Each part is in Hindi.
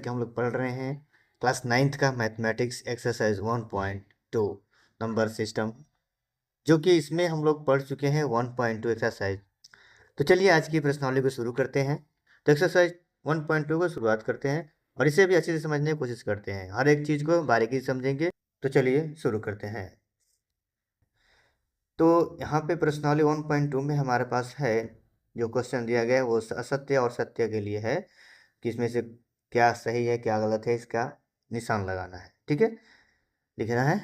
कि हम लोग पढ़ रहे हैं क्लास 9th का मैथमेटिक्स एक्सरसाइज 1.2 नंबर सिस्टम, जो कि इसमें हम लोग पढ़ चुके हैं 1.2 एक्सरसाइज। तो चलिए आज की प्रश्नावली को शुरू करते हैं। तो एक्सरसाइज 1.2 को शुरुआत करते हैं और इसे भी अच्छे से समझने की कोशिश करते हैं, हर एक चीज़ को बारीकी से समझेंगे। तो चलिए शुरू करते हैं। तो यहाँ पे प्रश्नावली 1.2 में हमारे पास है जो क्वेश्चन दिया गया है वो असत्य और सत्य के लिए है कि इसमें से क्या सही है क्या गलत है, इसका निशान लगाना है। ठीक है, लिखना है।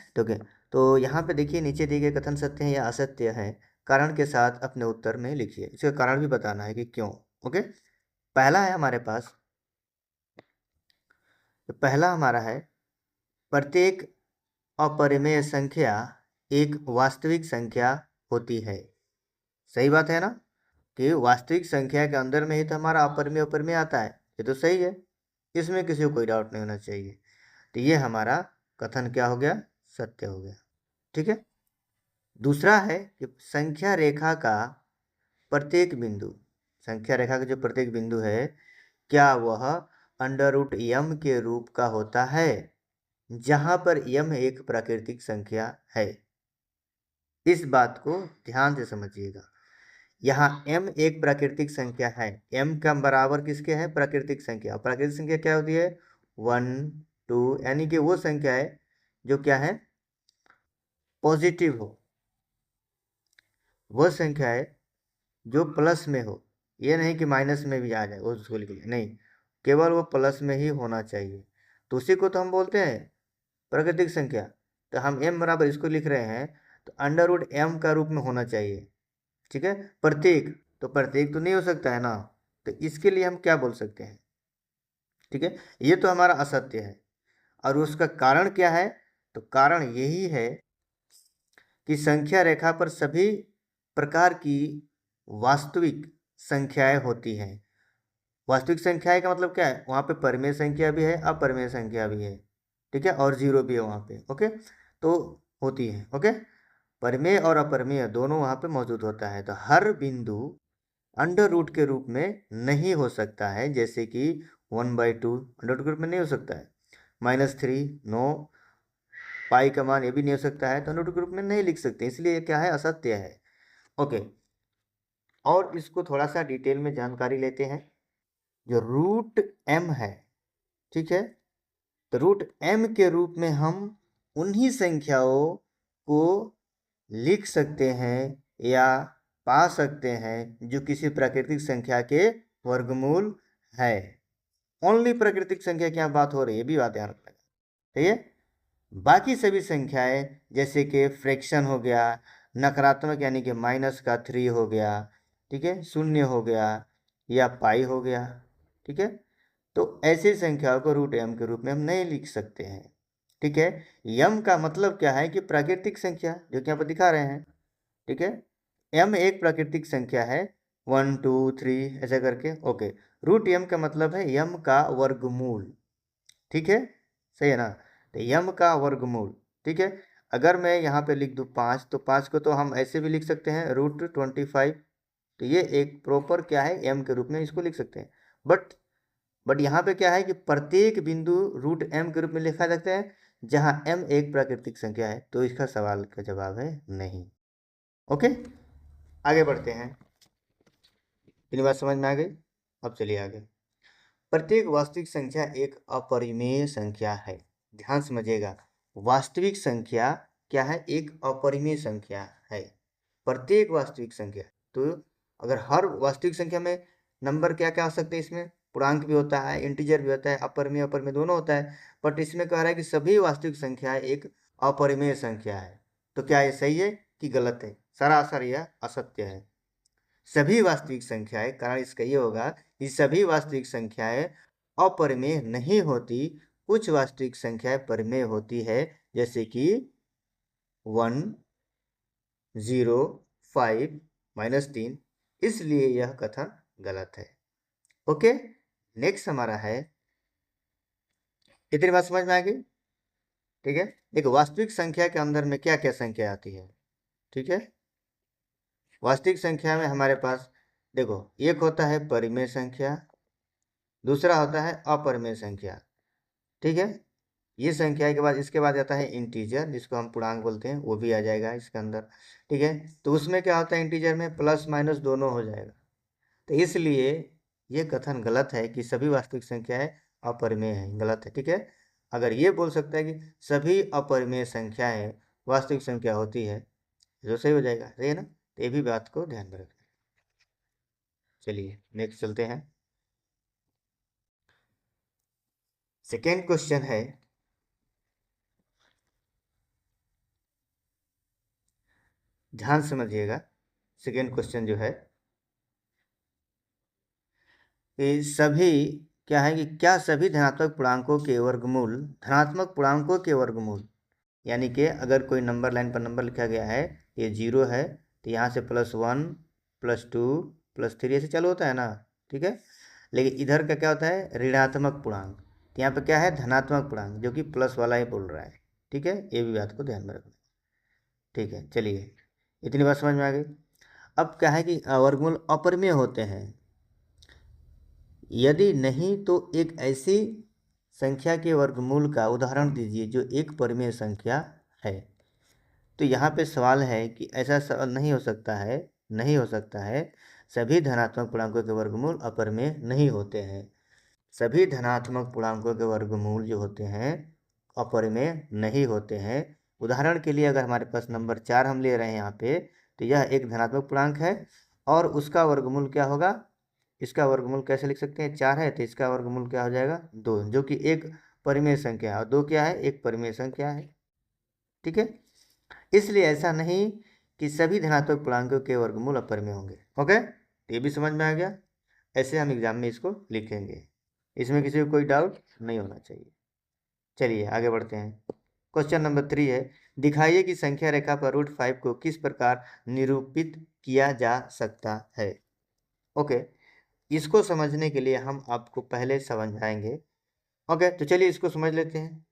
तो यहाँ पे देखिए नीचे दिए गए कथन सत्य है या असत्य है, कारण के साथ अपने उत्तर में लिखिए। इसका कारण भी बताना है कि क्यों। ओके, पहला है हमारे पास, तो पहला हमारा है प्रत्येक अपरिमेय संख्या एक वास्तविक संख्या होती है। सही बात है ना, कि वास्तविक संख्या के अंदर में ही तो हमारा अपरिमेय अपरिमेय आता है। ये तो सही है, इसमें किसी को कोई डाउट नहीं होना चाहिए। तो ये हमारा कथन क्या हो गया, सत्य हो गया। ठीक है, दूसरा है कि संख्या रेखा का प्रत्येक बिंदु, संख्या रेखा का जो प्रत्येक बिंदु है क्या वह अंडर रूट यम के रूप का होता है, जहां पर यम एक प्राकृतिक संख्या है। इस बात को ध्यान से समझिएगा। यहाँ m एक प्राकृतिक संख्या है, m का बराबर किसके है, प्राकृतिक संख्या। प्राकृतिक संख्या क्या होती है, 1 2, यानी कि वो संख्या है जो क्या है, पॉजिटिव हो। वह संख्या है जो प्लस में हो, ये नहीं कि माइनस में भी आ जाए वो उसको लिख लिया, नहीं, केवल वो प्लस में ही होना चाहिए। तो उसी को तो हम बोलते हैं प्राकृतिक संख्या। तो हम m बराबर इसको लिख रहे हैं, तो अंडर रूट m का रूप में होना चाहिए। ठीक है, प्रत्येक, तो प्रत्येक तो नहीं हो सकता है ना, तो इसके लिए हम क्या बोल सकते हैं। ठीक है, ये तो हमारा असत्य है। और उसका कारण क्या है, तो कारण यही है कि संख्या रेखा पर सभी प्रकार की वास्तविक संख्याएं होती हैं। वास्तविक संख्याएं का मतलब क्या है, वहाँ पे परिमेय संख्या भी है, अपरिमेय संख्या भी है। ठीक है, और जीरो भी है वहाँ पे। ओके, तो होती है। ओके, परिमेय और अपरिमेय दोनों वहाँ पे मौजूद होता है। तो हर बिंदु अंडर रूट के रूप में नहीं हो सकता है, जैसे कि 1/2 अंडर रूट के रूप में नहीं हो सकता है, -3 नो, पाई का मान ये भी नहीं हो सकता है, तो अंडर रूट के रूप में नहीं लिख सकते, इसलिए क्या है, असत्य है। ओके, और इसको थोड़ा सा डिटेल में जानकारी लेते हैं। जो रूट m है, ठीक है, तो रूट m के रूप में हम उन्हीं संख्याओं को लिख सकते हैं या पा सकते हैं जो किसी प्राकृतिक संख्या के वर्गमूल है। ओनली प्राकृतिक संख्या की यहाँ बात हो रही है, ये भी बात ध्यान रखना। ठीक है, बाकी सभी संख्याएं जैसे कि फ्रैक्शन हो गया, नकारात्मक यानी कि -3 हो गया, ठीक है, शून्य हो गया या पाई हो गया। ठीक है, तो ऐसी संख्याओं को रूट m के रूप में हम नहीं लिख सकते हैं। ठीक है, m का मतलब क्या है कि प्राकृतिक संख्या, जो कि यहाँ पर दिखा रहे हैं। ठीक है, m एक प्राकृतिक संख्या है, 1 2 3 ऐसा करके। ओके, रूट m का मतलब है m का वर्गमूल। ठीक है, सही है ना, तो m का वर्गमूल। ठीक है, अगर मैं यहाँ पे लिख दूँ 5, तो 5 को तो हम ऐसे भी लिख सकते हैं √25। तो ये एक प्रॉपर क्या है, m के रूप में इसको लिख सकते हैं। बट यहाँ पे क्या है कि प्रत्येक बिंदु रूट m के रूप में लिखा जाता है, जहाँ m एक प्राकृतिक संख्या है। तो इसका सवाल का जवाब है नहीं। ओके, आगे बढ़ते हैं। इतनी बात समझ में आ गई, अब चलिए आगे। प्रत्येक वास्तविक संख्या एक अपरिमेय संख्या है। ध्यान समझिएगा, वास्तविक संख्या क्या है, एक अपरिमेय संख्या है। प्रत्येक वास्तविक संख्या, तो अगर हर वास्तविक संख्या में नंबर क्या क्या हो सकते हैं, इसमें पूर्णांक भी होता है, इंटीजर भी होता है, अपरिमेय अपरिमेय दोनों होता है। बट इसमें कह रहा है कि सभी वास्तविक संख्याएं एक अपरिमेय संख्या है। तो क्या ये सही है कि गलत है, सरासर यह असत्य है। सभी वास्तविक संख्याएं, कारण इसका ये होगा कि सभी वास्तविक संख्याएं अपरिमेय नहीं होती, कुछ वास्तविक संख्याएं परिमेय होती है, जैसे कि 1 0 5 -3, इसलिए यह कथन गलत है। ओके, नेक्स्ट हमारा है, इतनी बात समझ में आ गई। ठीक है, एक वास्तविक संख्या के अंदर में क्या क्या संख्या आती है। ठीक है, वास्तविक संख्या में हमारे पास देखो, एक होता है परिमेय संख्या, दूसरा होता है अपरिमेय संख्या। ठीक है। ये संख्या के बाद इसके बाद आता है इंटीजर, जिसको हम पूर्णांक बोलते हैं, वो भी आ जाएगा इसके अंदर। ठीक है, तो उसमें क्या होता है, इंटीजर में प्लस माइनस दोनों हो जाएगा। तो इसलिए ये कथन गलत है कि सभी वास्तविक संख्याएं अपरिमेय हैं, गलत है। ठीक है, अगर ये बोल सकता है कि सभी अपरिमेय संख्याएं वास्तविक संख्या होती है तो सही हो जाएगा, सही है ना। तो ये भी बात को ध्यान में रखना। चलिए नेक्स्ट चलते हैं। सेकेंड क्वेश्चन है, ध्यान समझिएगा। सेकेंड क्वेश्चन जो है कि सभी क्या है कि क्या सभी धनात्मक पूर्णांकों के वर्गमूल धनात्मक पूर्णांकों के वर्गमूल, यानी कि अगर कोई नंबर लाइन पर नंबर लिखा गया है, ये 0 है तो यहाँ से +1 +2 +3 ऐसे चालू होता है ना। ठीक है, लेकिन इधर का क्या होता है, ऋणात्मक पूर्णांक, तो यहाँ पे क्या है, धनात्मक पूर्णांक, जो कि प्लस वाला ही बोल रहा है। ठीक है, ये भी बात को ध्यान में रखना। ठीक है, चलिए इतनी बात समझ में आ गई। अब क्या है कि वर्गमूल अपरिमेय होते हैं, यदि नहीं तो एक ऐसी संख्या के वर्गमूल का उदाहरण दीजिए जो एक परिमेय संख्या है। तो यहाँ पे सवाल है कि ऐसा सवाल नहीं हो सकता है, नहीं हो सकता है, सभी धनात्मक पूर्णांकों के वर्गमूल अपरिमेय नहीं होते हैं। सभी धनात्मक पूर्णांकों के वर्गमूल जो होते हैं अपरिमेय नहीं होते हैं। उदाहरण के लिए अगर हमारे पास नंबर 4 हम ले रहे हैं यहाँ पे, तो यह एक धनात्मक पूर्णांक है और उसका वर्गमूल क्या होगा, इसका वर्गमूल कैसे लिख सकते हैं, 4 है तो इसका वर्गमूल क्या हो जाएगा, 2, जो कि एक परिमेय संख्या है, और 2 क्या है, एक परिमेय संख्या है। ठीक है, इसलिए ऐसा नहीं कि सभी धनात्मक पूर्णांकों के वर्गमूल अपरिमेय होंगे। ओके, ये भी समझ में आ गया। ऐसे हम एग्जाम में इसको लिखेंगे, इसमें किसी को कोई डाउट नहीं होना चाहिए। चलिए आगे बढ़ते हैं। क्वेश्चन नंबर 3 है, दिखाइए कि संख्या रेखा पर √5 को किस प्रकार निरूपित किया जा सकता है। ओके, इसको समझने के लिए हम आपको पहले समझाएंगे। ओके, तो चलिए इसको समझ लेते हैं।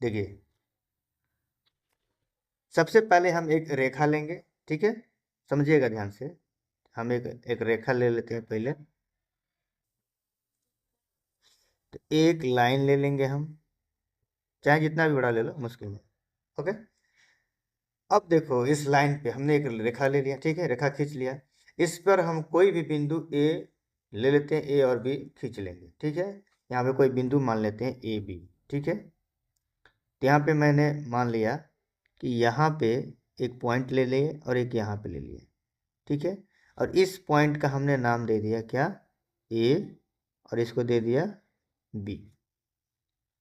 देखिए, सबसे पहले हम एक रेखा लेंगे। ठीक है, समझिएगा ध्यान से। हम एक रेखा ले लेते हैं पहले। तो एक लाइन ले लेंगे हम, चाहे जितना भी बड़ा ले लो, मुश्किल नहीं। ओके, अब देखो इस लाइन पे हमने एक रेखा ले लिया। ठीक है, रेखा खींच लिया। इस पर हम कोई भी बिंदु ए ले लेते हैं, ए और बी खींच लेंगे। ठीक है, यहाँ पे कोई बिंदु मान लेते हैं ए बी। ठीक है, तो यहाँ पे मैंने मान लिया कि यहाँ पे एक पॉइंट ले लिए और एक यहाँ पे ले लिए। ठीक है, और इस पॉइंट का हमने नाम दे दिया क्या, ए, और इसको दे दिया बी।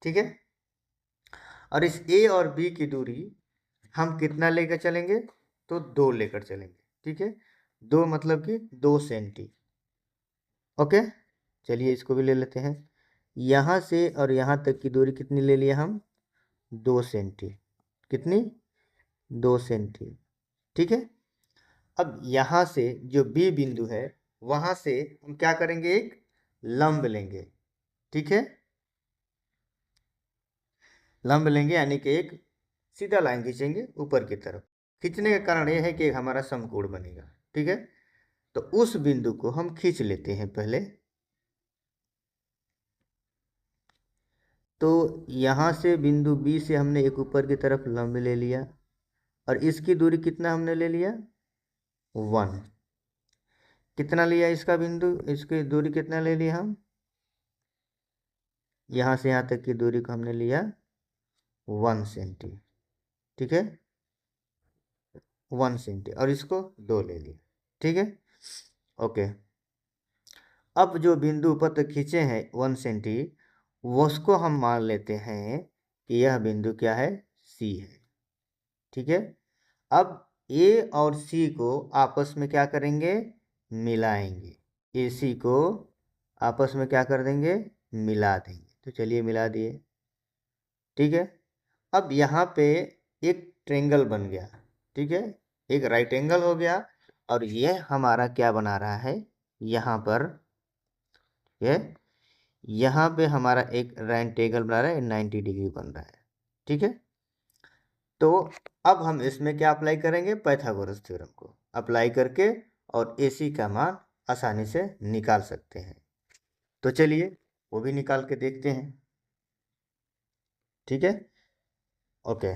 ठीक है, और इस ए और बी की दूरी हम कितना लेकर चलेंगे, तो 2 लेकर चलेंगे। ठीक है, 2 मतलब कि 2 सेंटी। ओके, चलिए इसको भी ले लेते हैं। यहाँ से और यहाँ तक की दूरी कितनी ले लिया हम, 2 सेंटी। कितनी, 2 सेंटी। ठीक है, अब यहाँ से जो बी बिंदु है, वहाँ से हम क्या करेंगे, एक लंब लेंगे। ठीक है, लंब लेंगे यानी कि एक सीधा लाइन खींचेंगे ऊपर की तरफ। खींचने का कारण यह है कि हमारा समकोण बनेगा। ठीक है, तो उस बिंदु को हम खींच लेते हैं पहले। तो यहाँ से बिंदु बी से हमने एक ऊपर की तरफ लंब ले लिया और इसकी दूरी कितना हमने ले लिया, 1। कितना लिया इसका बिंदु, इसकी दूरी कितना ले लिया हम, यहाँ से यहाँ तक की दूरी को हमने लिया 1 सेंटी। ठीक है, 1 सेंटी, और इसको 2 ले लिया। ठीक है, ओके। अब जो बिंदु ऊपर तक खींचे हैं 1 सेंटी, उसको हम मान लेते हैं कि यह बिंदु क्या है, सी है। ठीक है, अब ए और सी को आपस में क्या करेंगे, मिलाएंगे। ए सी को आपस में क्या कर देंगे, मिला देंगे। तो चलिए मिला दिए। ठीक है, अब यहाँ पे एक ट्रेंगल बन गया। ठीक है, एक राइट एंगल हो गया, और यह हमारा क्या बना रहा है, यहाँ पर ये यहाँ पे हमारा एक राइट एंगल बना रहा है, 90 डिग्री बन रहा है। ठीक है, तो अब हम इसमें क्या अप्लाई करेंगे, पाइथागोरस थ्योरम को अप्लाई करके और AC का मान आसानी से निकाल सकते हैं। तो चलिए वो भी निकाल के देखते हैं। ठीक है। ओके,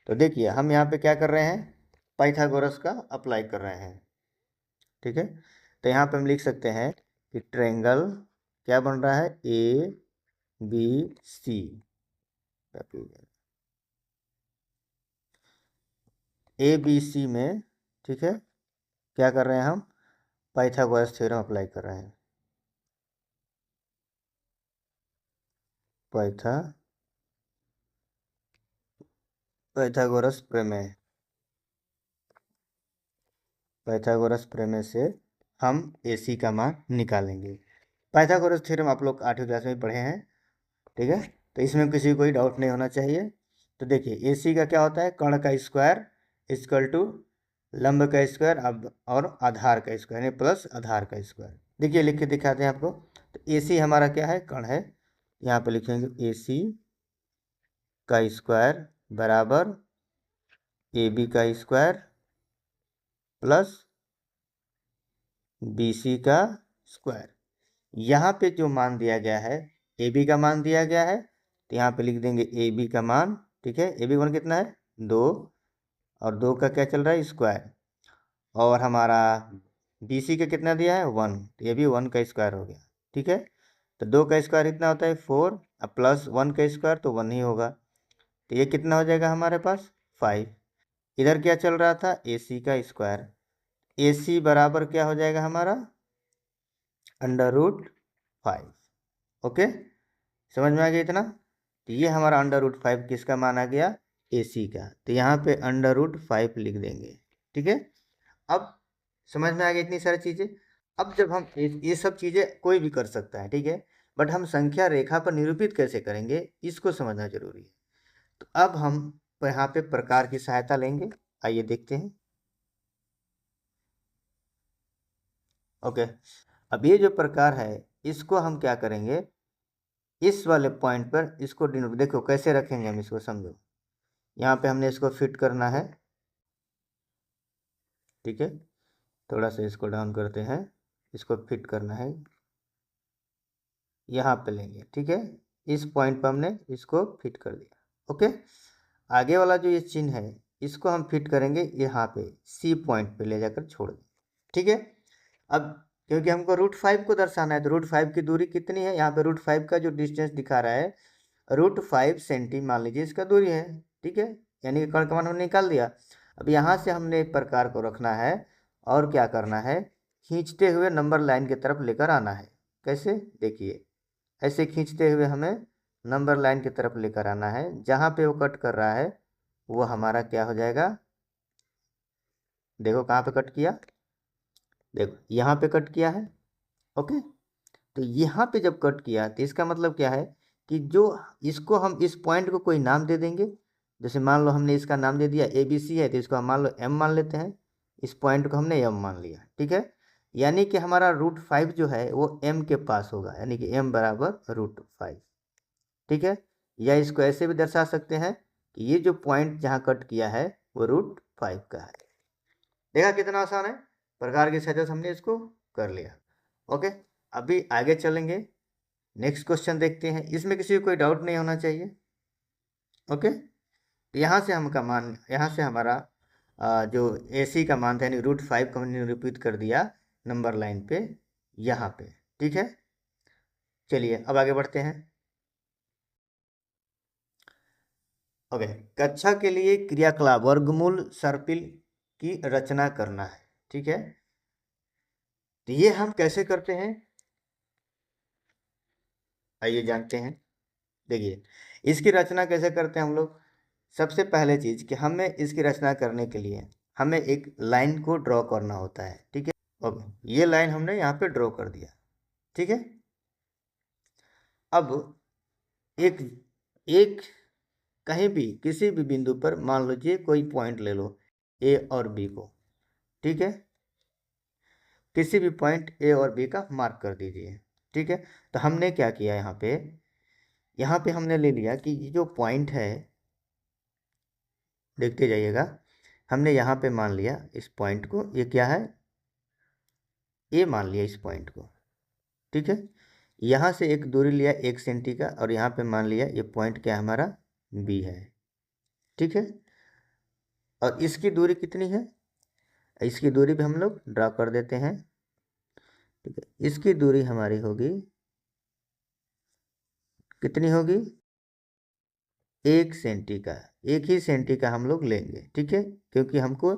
तो देखिए हम यहाँ पे क्या कर रहे हैं, पाइथागोरस का अप्लाई कर रहे हैं। ठीक है, तो यहाँ पे हम लिख सकते हैं कि ट्रायंगल क्या बन रहा है, A B C, A B C में, ठीक है, क्या कर रहे हैं हम, पाइथागोरस थ्योरम अप्लाई कर रहे हैं। पाइथागोरस प्रमेय, पाइथागोरस प्रमेय से हम AC का मान निकालेंगे। पाइथागोरस थ्योरम आप लोग 8वीं क्लास में पढ़े हैं। ठीक है, तो इसमें किसी को कोई डाउट नहीं होना चाहिए। तो देखिए AC का क्या होता है, कर्ण का स्क्वायर इक्वल टू लंब का स्क्वायर अब और आधार का स्क्वायर यानी प्लस आधार का स्क्वायर। देखिए लिख के दिखाते हैं आपको। तो AC हमारा क्या है, कर्ण है, यहाँ पे लिखेंगे AC का स्क्वायर बराबर AB का स्क्वायर प्लस BC का स्क्वायर। यहाँ पे जो मान दिया गया है, AB का मान दिया गया है, तो यहाँ पे लिख देंगे AB का मान। ठीक है, AB का मान कितना है, 2, और 2 का क्या चल रहा है, स्क्वायर, और हमारा BC का कितना दिया है, 1, तो ये भी 1 का स्क्वायर हो गया। ठीक है, तो 2 का स्क्वायर कितना होता है, 4, अब प्लस 1 का स्क्वायर तो 1 ही होगा, तो ये कितना हो जाएगा हमारे पास, 5। इधर क्या चल रहा था, AC का स्क्वायर, AC बराबर क्या हो जाएगा हमारा, √5। ओके, समझ में आ गया इतना। तो ये हमारा √5 किसका मान आ गया, AC का, तो यहाँ पे √5 लिख देंगे। ठीक है, अब समझ में आ गया इतनी सारी चीज़ें। अब जब हम ये सब चीज़ें कोई भी कर सकता है, ठीक है, बट हम संख्या रेखा पर निरूपित कैसे करेंगे इसको समझना जरूरी है। तो अब हम यहाँ पे प्रकार की सहायता लेंगे, आइए देखते हैं। ओके, अब ये जो प्रकार है इसको हम क्या करेंगे, इस वाले पॉइंट पर इसको देखो कैसे रखेंगे हम इसको, समझो। यहाँ पे हमने इसको फिट करना है। ठीक है, थोड़ा सा इसको डाउन करते हैं, इसको फिट करना है, यहाँ पे लेंगे। ठीक है, इस पॉइंट पर हमने इसको फिट कर दिया। ओके, आगे वाला जो ये चिन्ह है इसको हम फिट करेंगे यहाँ पे C पॉइंट पे ले जाकर छोड़ दें। ठीक है, अब क्योंकि हमको √5 को दर्शाना है, तो √5 की दूरी कितनी है, यहाँ पे √5 का जो डिस्टेंस दिखा रहा है √5 सेंटी मान लीजिए इसका दूरी है। ठीक है, यानी कि कर्ण का मान हमने निकाल दिया। अब यहाँ से हमने एक प्रकार को रखना है और क्या करना है, खींचते हुए नंबर लाइन की तरफ लेकर आना है। कैसे, देखिए ऐसे खींचते हुए हमें नंबर लाइन की तरफ लेकर आना है, जहाँ पे वो कट कर रहा है वो हमारा क्या हो जाएगा, देखो कहाँ पे कट किया, देखो यहाँ पे कट किया है। ओके, तो यहाँ पे जब कट किया तो इसका मतलब क्या है कि जो इसको हम इस पॉइंट को कोई नाम दे देंगे। जैसे मान लो हमने इसका नाम दे दिया ABC है, तो इसको हम मान लो M मान लेते हैं, इस पॉइंट को हमने M मान लिया। ठीक है, यानी कि हमारा √5 जो है वो M के पास होगा, यानी कि M बराबर √5। ठीक है, या इसको ऐसे भी दर्शा सकते हैं कि ये जो पॉइंट जहाँ कट किया है वो √5 का है। देखा कितना आसान है, प्रकार की सहायता से हमने इसको कर लिया। ओके, अभी आगे चलेंगे, नेक्स्ट क्वेश्चन देखते हैं, इसमें किसी को कोई डाउट नहीं होना चाहिए। ओके, तो यहाँ से हम का मान, यहाँ से हमारा जो AC का मान था यानी √5 को हमने निरूपित कर दिया नंबर लाइन पे यहाँ पे। ठीक है, चलिए अब आगे बढ़ते हैं। ओके, कक्षा के लिए क्रियाकलाप वर्गमूल सर्पिल की रचना करना है। ठीक है, तो ये हम कैसे करते हैं, आइए जानते हैं। देखिए इसकी रचना कैसे करते हैं हम लोग। सबसे पहले चीज कि हमें इसकी रचना करने के लिए हमें एक लाइन को ड्रॉ करना होता है। ठीक है, ओके, ये लाइन हमने यहाँ पे ड्रॉ कर दिया। ठीक है, अब एक एक कहीं भी किसी भी बिंदु पर मान लीजिए कोई पॉइंट ले लो A और B को। ठीक है, किसी भी पॉइंट A और B का मार्क कर दीजिए। ठीक है, तो हमने क्या किया यहाँ पे हमने ले लिया कि ये जो पॉइंट है, देखते जाइएगा, हमने यहाँ पे मान लिया इस पॉइंट को, ये क्या है, A मान लिया इस पॉइंट को। ठीक है, यहाँ से एक दूरी लिया 1 सेंटी का, और यहाँ पे मान लिया ये पॉइंट क्या हमारा बी है, ठीक है। और इसकी दूरी कितनी है, इसकी दूरी भी हम लोग ड्रा कर देते हैं, ठीक है। इसकी दूरी हमारी होगी, कितनी होगी, 1 सेंटी का, 1 ही सेंटी का हम लोग लेंगे, ठीक है, क्योंकि हमको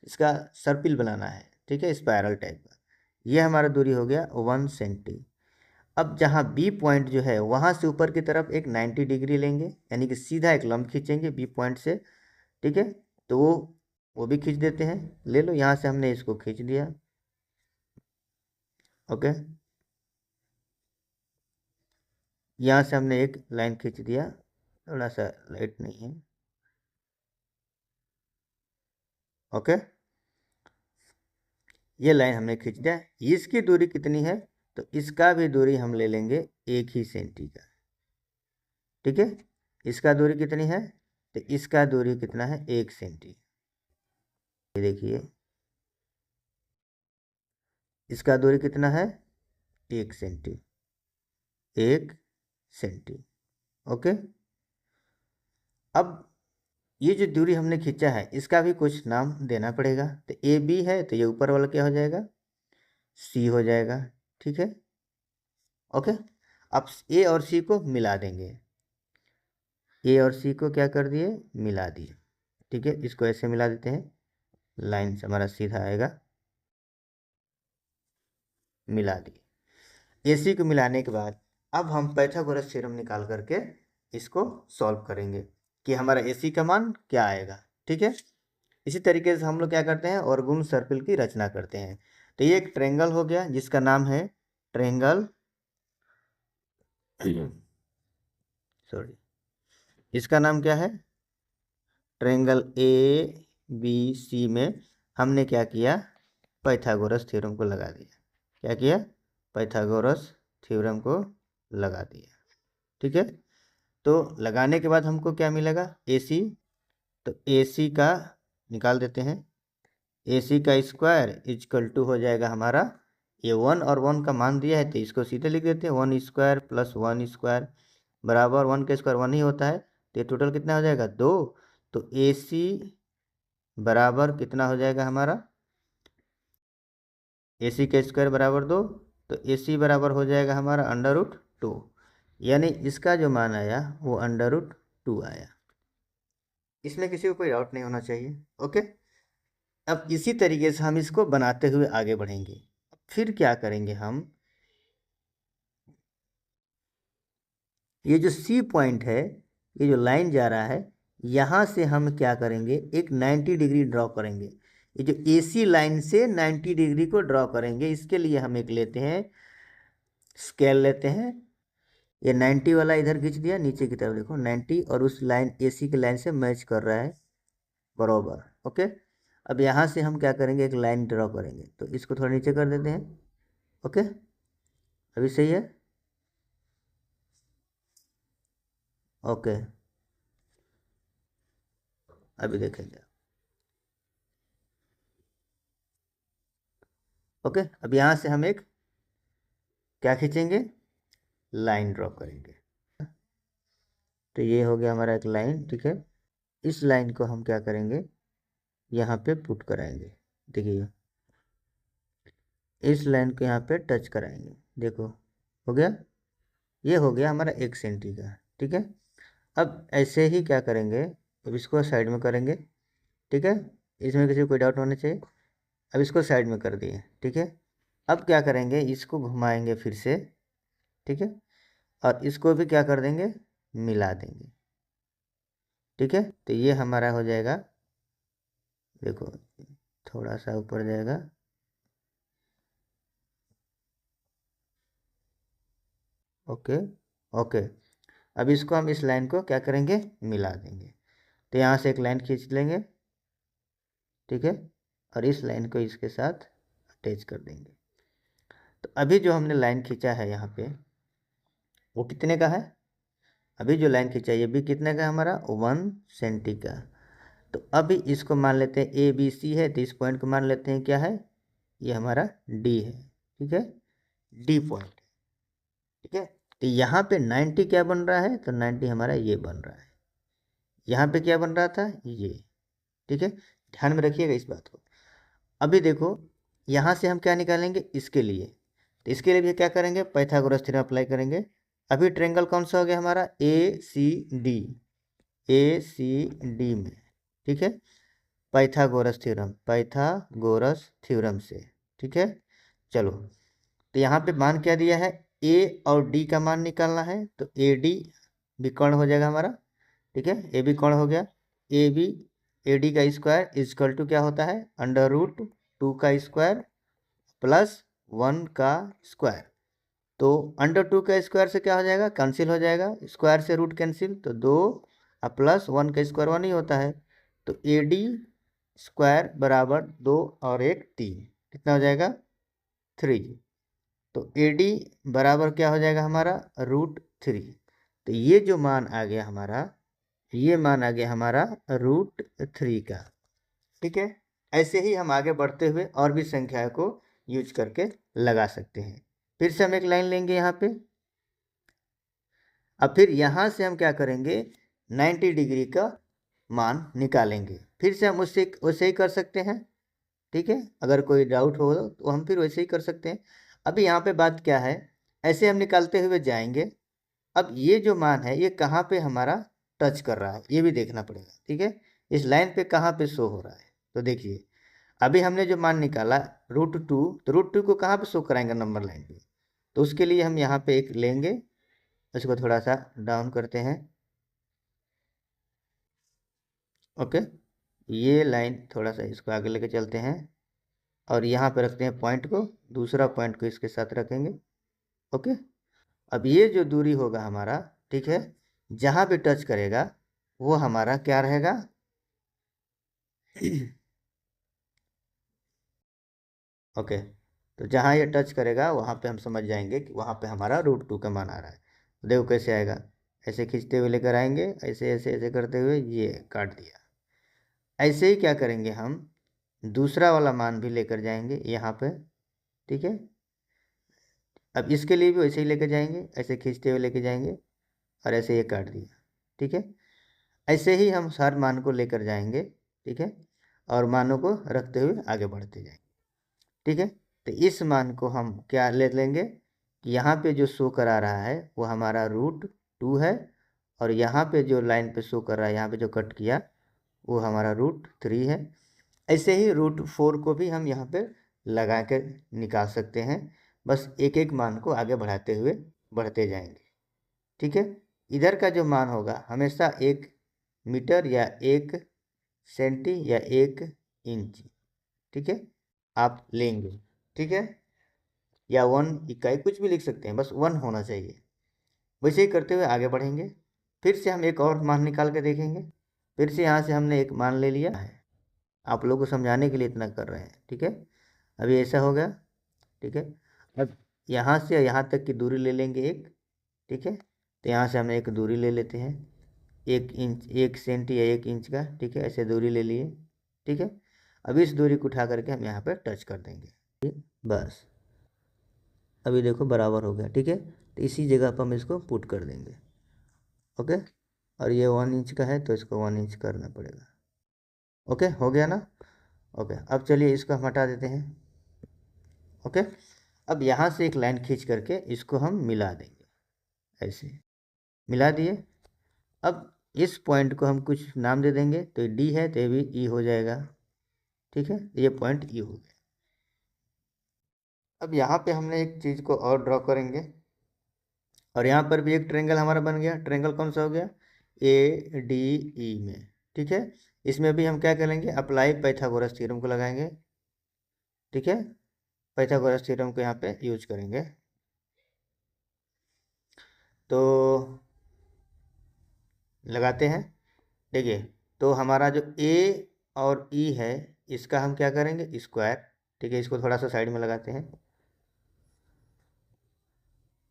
इसका सर्पिल बनाना है, ठीक है, स्पायरल टाइप का। ये हमारा दूरी हो गया 1 सेंटी। अब जहाँ बी पॉइंट जो है वहाँ से ऊपर की तरफ एक 90 डिग्री लेंगे, यानी कि सीधा एक लंब खींचेंगे बी पॉइंट से, ठीक है। तो वो भी खींच देते हैं, ले लो, यहाँ से हमने इसको खींच दिया, ओके। यहाँ से हमने एक लाइन खींच दिया, थोड़ा सा लाइट नहीं है, ओके। ये लाइन हमने खींच दिया। इसकी दूरी कितनी है, तो इसका भी दूरी हम ले लेंगे 1 ही सेंटी का, ठीक है। इसका दूरी कितनी है, तो इसका दूरी कितना है, 1 सेंटी। ये देखिए, इसका दूरी कितना है, 1 सेंटी, 1 सेंटी, ओके। अब ये जो दूरी हमने खींचा है इसका भी कुछ नाम देना पड़ेगा, तो ए बी है तो ये ऊपर वाला क्या हो जाएगा, सी हो जाएगा, ठीक है, ओके। अब ए और सी को मिला देंगे, ए और सी को क्या कर दिए, मिला दिए, ठीक है। इसको ऐसे मिला देते हैं, लाइन से हमारा सीधा आएगा, मिला दिए। ए सी को मिलाने के बाद अब हम पाइथागोरस थ्योरम निकाल करके इसको सॉल्व करेंगे कि हमारा ए सी का मान क्या आएगा, ठीक है। इसी तरीके से हम लोग क्या करते हैं, और गुण सर्पिल की रचना करते हैं। तो ये एक ट्रायंगल हो गया जिसका नाम है ट्रायंगल सॉरी, इसका नाम क्या है, ट्रायंगल ए बी सी में हमने क्या किया, पाइथागोरस थ्योरम को लगा दिया। क्या किया, पाइथागोरस थ्योरम को लगा दिया, ठीक है। तो लगाने के बाद हमको क्या मिलेगा, ए सी, तो ए सी का निकाल देते हैं, ए सी का स्क्वायर इजकल टू हो जाएगा हमारा, ये 1 और 1 का मान दिया है तो इसको सीधे लिख देते हैं, 1 स्क्वायर प्लस 1 स्क्वायर बराबर 1 का स्क्वायर 1 ही होता है, तो ये टोटल कितना हो जाएगा, 2। तो ए सी बराबर कितना हो जाएगा हमारा, ए सी का स्क्वायर बराबर 2, तो ए सी बराबर हो जाएगा हमारा √2, यानी इसका जो मान आया वो √2 आया। इसमें किसी को कोई डाउट नहीं होना चाहिए, ओके। अब इसी तरीके से हम इसको बनाते हुए आगे बढ़ेंगे। फिर क्या करेंगे हम, ये जो सी पॉइंट है, ये जो लाइन जा रहा है, यहाँ से हम क्या करेंगे, एक 90 डिग्री ड्रॉ करेंगे। ये जो ए सी लाइन से 90 डिग्री को ड्रॉ करेंगे, इसके लिए हम एक लेते हैं, स्केल लेते हैं, ये 90 वाला इधर खींच दिया, नीचे की तरफ देखो 90, और उस लाइन ए सी की लाइन से मैच कर रहा है बराबर, ओके। अब यहाँ से हम क्या करेंगे, एक लाइन ड्रॉ करेंगे, तो इसको थोड़ा नीचे कर देते हैं, ओके। अभी सही है, ओके। अभी देखेंगे, ओके। अब यहाँ से हम एक क्या खींचेंगे, लाइन ड्रॉ करेंगे, तो ये हो गया हमारा एक लाइन, ठीक है। इस लाइन को हम क्या करेंगे, यहाँ पे पुट कराएंगे, देखिए इस लाइन को यहाँ पे टच कराएंगे, देखो हो गया, ये हो गया हमारा 1 सेंटी का, ठीक है। अब ऐसे ही क्या करेंगे, अब इसको साइड में करेंगे, ठीक है। इसमें किसी को कोई डाउट होना चाहिए। अब इसको साइड में कर दिए, ठीक है। अब क्या करेंगे, इसको घुमाएंगे फिर से, ठीक है, और इसको भी क्या कर देंगे, मिला देंगे, ठीक है। तो ये हमारा हो जाएगा, देखो थोड़ा सा ऊपर जाएगा, ओके, ओके। अब इसको हम इस लाइन को क्या करेंगे, मिला देंगे, तो यहाँ से एक लाइन खींच लेंगे, ठीक है, और इस लाइन को इसके साथ अटैच कर देंगे। तो अभी जो हमने लाइन खींचा है यहाँ पे, वो कितने का है, अभी जो लाइन खींचा है ये भी कितने का है हमारा, 1 सेंटी का। तो अभी इसको मान लेते हैं ए बी सी है, तो इस पॉइंट को मान लेते हैं क्या है, ये हमारा डी है, ठीक है, डी पॉइंट, ठीक है। तो यहाँ पे 90 क्या बन रहा है, तो 90 हमारा ये बन रहा है। यहाँ पे क्या बन रहा था, ये। ठीक है, ध्यान में रखिएगा इस बात को। अभी देखो यहाँ से हम क्या निकालेंगे इसके लिए, तो इसके लिए भी क्या करेंगे, पाइथागोरस थ्योरम अप्लाई करेंगे। अभी ट्रायंगल कौन सा हो गया हमारा, ए सी डी, ए सी डी में। ठीक है, पाइथागोरस थ्योरम, पाइथागोरस थ्योरम से। ठीक है, चलो। तो यहाँ पे मान क्या दिया है, ए और डी का मान निकालना है, तो ए डी भी कर्ण हो जाएगा हमारा। ठीक है, ए बी कर्ण हो गया। ए बी ए डी का स्क्वायर इजकल टू क्या होता है, √2 का स्क्वायर प्लस 1 का स्क्वायर। तो √2 का स्क्वायर से क्या हो जाएगा, कैंसिल हो जाएगा, स्क्वायर से रूट कैंसिल, तो 2 प्लस 1 का स्क्वायर 1 ही होता है। तो ए डी स्क्वायर बराबर 2 और 1 3, कितना हो जाएगा 3। तो ए डी बराबर क्या हो जाएगा हमारा, √3। तो ये जो मान आ गया हमारा, ये मान आ गया हमारा √3 का। ठीक है, ऐसे ही हम आगे बढ़ते हुए और भी संख्या को यूज करके लगा सकते हैं। फिर से हम एक लाइन लेंगे यहाँ पे। अब फिर यहाँ से हम क्या करेंगे, 90 डिग्री का मान निकालेंगे। फिर से हम उससे वैसे ही कर सकते हैं। ठीक है, अगर कोई डाउट हो तो हम फिर वैसे ही कर सकते हैं। अभी यहाँ पे बात क्या है, ऐसे हम निकालते हुए जाएंगे। अब ये जो मान है ये कहाँ पे हमारा टच कर रहा है, ये भी देखना पड़ेगा। ठीक है, इस लाइन पे कहाँ पे शो हो रहा है, तो देखिए अभी हमने जो मान निकाला √2, तो √2 को कहाँ पे शो कराएंगे, नंबर लाइन पे। तो उसके लिए हम यहाँ पे एक लेंगे, इसको थोड़ा सा डाउन करते हैं। ओके, ये लाइन थोड़ा सा इसको आगे लेके चलते हैं और यहाँ पे रखते हैं पॉइंट को, दूसरा पॉइंट को इसके साथ रखेंगे। ओके, अब ये जो दूरी होगा हमारा, ठीक है, जहाँ भी टच करेगा वो हमारा क्या रहेगा ओके, तो जहाँ ये टच करेगा वहाँ पे हम समझ जाएंगे कि वहाँ पे हमारा √2 का मान आ रहा है। तो देखो कैसे आएगा, ऐसे खींचते हुए लेकर आएंगे, ऐसे ऐसे ऐसे करते हुए ये काट दिया। ऐसे ही क्या करेंगे हम, दूसरा वाला मान भी लेकर जाएंगे यहाँ पे। ठीक है, अब इसके लिए भी वैसे ही लेकर जाएंगे, ऐसे खींचते हुए लेके जाएंगे और ऐसे ये काट दिया। ठीक है, ऐसे ही हम हर मान को लेकर जाएंगे। ठीक है, और मानों को रखते हुए आगे बढ़ते जाएंगे। ठीक है, तो इस मान को हम क्या ले लेंगे कि यहाँ पे जो शो करा रहा है वो हमारा √2 है, और यहाँ पे जो लाइन पे शो कर रहा है, यहाँ पे जो कट किया वो हमारा √3 है। ऐसे ही √4 को भी हम यहाँ पे लगा कर निकाल सकते हैं। बस एक एक मान को आगे बढ़ाते हुए बढ़ते जाएंगे। ठीक है, इधर का जो मान होगा हमेशा 1 मीटर या 1 सेंटी या 1 इंच, ठीक है, आप लेंगे। ठीक है, या 1 इकाई कुछ भी लिख सकते हैं, बस 1 होना चाहिए। वैसे ही करते हुए आगे बढ़ेंगे। फिर से हम एक और मान निकाल के देखेंगे। फिर से यहाँ से हमने एक मान ले लिया है, आप लोगों को समझाने के लिए इतना कर रहे हैं। ठीक है, अभी ऐसा हो गया। ठीक है, अब यहाँ से यहाँ तक की दूरी ले लेंगे एक। ठीक है, तो यहाँ से हम एक दूरी ले लेते हैं, 1 इंच 1 सेंटी या 1 इंच का। ठीक है, ऐसे दूरी ले लिए। ठीक है, अब इस दूरी को उठा करके हम यहाँ पर टच कर देंगे, बस। अभी देखो बराबर हो गया। ठीक है, तो इसी जगह पर हम इसको पुट कर देंगे। ओके, और ये 1 इंच का है तो इसको 1 इंच करना पड़ेगा। ओके, हो गया ना। ओके, अब चलिए इसको हम हटा देते हैं। ओके, अब यहाँ से एक लाइन खींच करके इसको हम मिला देंगे, ऐसे मिला दिए। अब इस पॉइंट को हम कुछ नाम दे देंगे, तो डी है तो ये भी ई हो जाएगा। ठीक है, ये पॉइंट ई हो गया। अब यहाँ पे हमने एक चीज़ को और ड्रॉ करेंगे, और यहाँ पर भी एक ट्रेंगल हमारा बन गया। ट्रेंगल कौन सा हो गया, ए डी ई में। ठीक है, इसमें भी हम क्या करेंगे, अप्लाई पाइथागोरस थ्योरम को लगाएंगे। ठीक है, पाइथागोरस थ्योरम को यहाँ पे यूज करेंगे। तो लगाते हैं। देखिए, तो हमारा जो ए और ई है इसका हम क्या करेंगे, स्क्वायर। ठीक है, इसको थोड़ा सा साइड में लगाते हैं।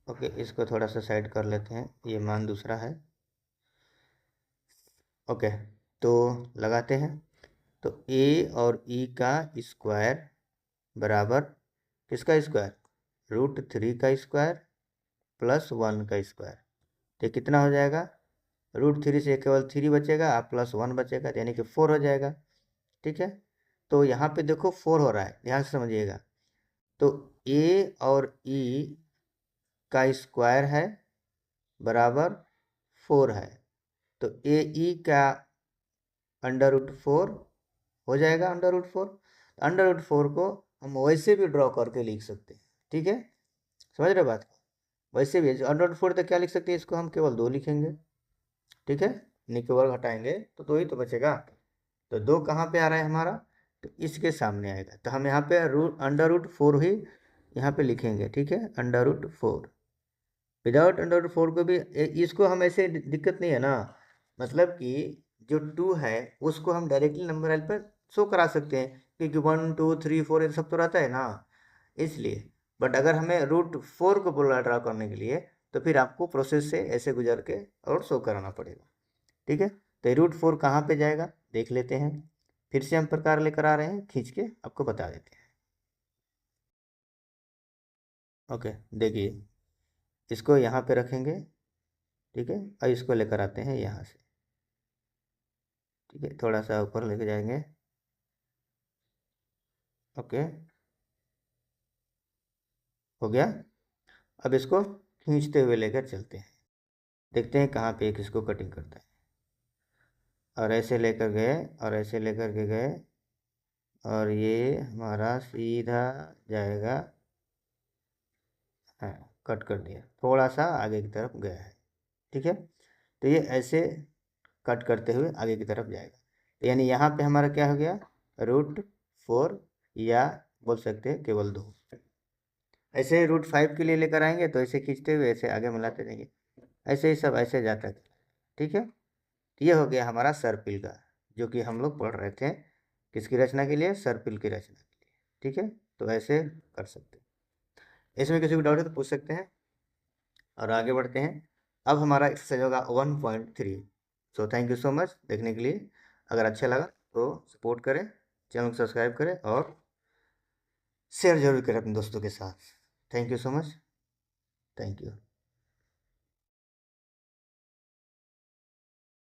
ओके, इसको थोड़ा सा साइड कर लेते हैं, ये मान दूसरा है। ओके, तो लगाते हैं। तो ए और ई का स्क्वायर बराबर किसका स्क्वायर, √3 का स्क्वायर +1 का स्क्वायर। तो कितना हो जाएगा, √3 से केवल 3 बचेगा, आप +1 बचेगा, यानी कि 4 हो जाएगा। ठीक है, तो यहाँ पे देखो 4 हो रहा है, ध्यान से समझिएगा। तो ए और ई का स्क्वायर है बराबर 4 है, तो ए ई का √4 हो जाएगा, √4। √4 को हम वैसे भी ड्रॉ करके लिख सकते हैं। ठीक है, समझ रहे बात को। वैसे भी √4 तो क्या लिख सकते हैं, इसको हम केवल 2 लिखेंगे। ठीक है, निकेवल घटाएंगे तो 2 ही तो बचेगा। तो 2 कहाँ पे आ रहा है हमारा, तो इसके सामने आएगा, तो हम यहाँ पे √4 ही यहाँ पे लिखेंगे। ठीक है, √4 विदाउट √4 को भी इसको हम ऐसे दिक्कत नहीं है ना, मतलब कि जो 2 है उसको हम डायरेक्टली नंबर लाइन पर शो करा सकते हैं, क्योंकि 1 2 3 4 ये सब तो रहता है ना, इसलिए। बट अगर हमें √4 को बोला ड्रा करने के लिए, तो फिर आपको प्रोसेस से ऐसे गुजर के और शो कराना पड़ेगा। ठीक है, तो √4 कहाँ पे जाएगा देख लेते हैं। फिर से हम प्रकार लेकर आ रहे हैं, खींच के आपको बता देते हैं। ओके, देखिए इसको यहाँ पे रखेंगे। ठीक है, और इसको लेकर आते हैं यहाँ से। ठीक है, थोड़ा सा ऊपर लेके जाएंगे। ओके, हो गया। अब इसको खींचते हुए लेकर चलते हैं, देखते हैं कहाँ पे एक इसको कटिंग करता है। और ऐसे लेकर गए और ऐसे लेकर के गए, और ये हमारा सीधा जाएगा। हाँ, कट कर दिया, थोड़ा सा आगे की तरफ गया है। ठीक है, तो ये ऐसे कट करते हुए आगे की तरफ जाएगा, तो यानी यहाँ पे हमारा क्या हो गया, √4, या बोल सकते हैं केवल 2। ऐसे ही √5 के लिए लेकर आएंगे, तो ऐसे खींचते हुए ऐसे आगे मिलाते रहेंगे, ऐसे ही सब ऐसे जाता है। ठीक है, ये हो गया हमारा सर्पिल का, जो कि हम लोग पढ़ रहे थे, किसकी रचना के लिए, सर्पिल की रचना के लिए। ठीक है, तो ऐसे कर सकते हैं। इसमें किसी को डाउट है तो पूछ सकते हैं, और आगे बढ़ते हैं। अब हमारा एक्सरसाइज होगा 1.3। So thank you so much देखने के लिए। अगर अच्छा लगा तो सपोर्ट करें, चैनल को सब्सक्राइब करें, और शेयर जरूर करें अपने दोस्तों के साथ। Thank you so much, thank you.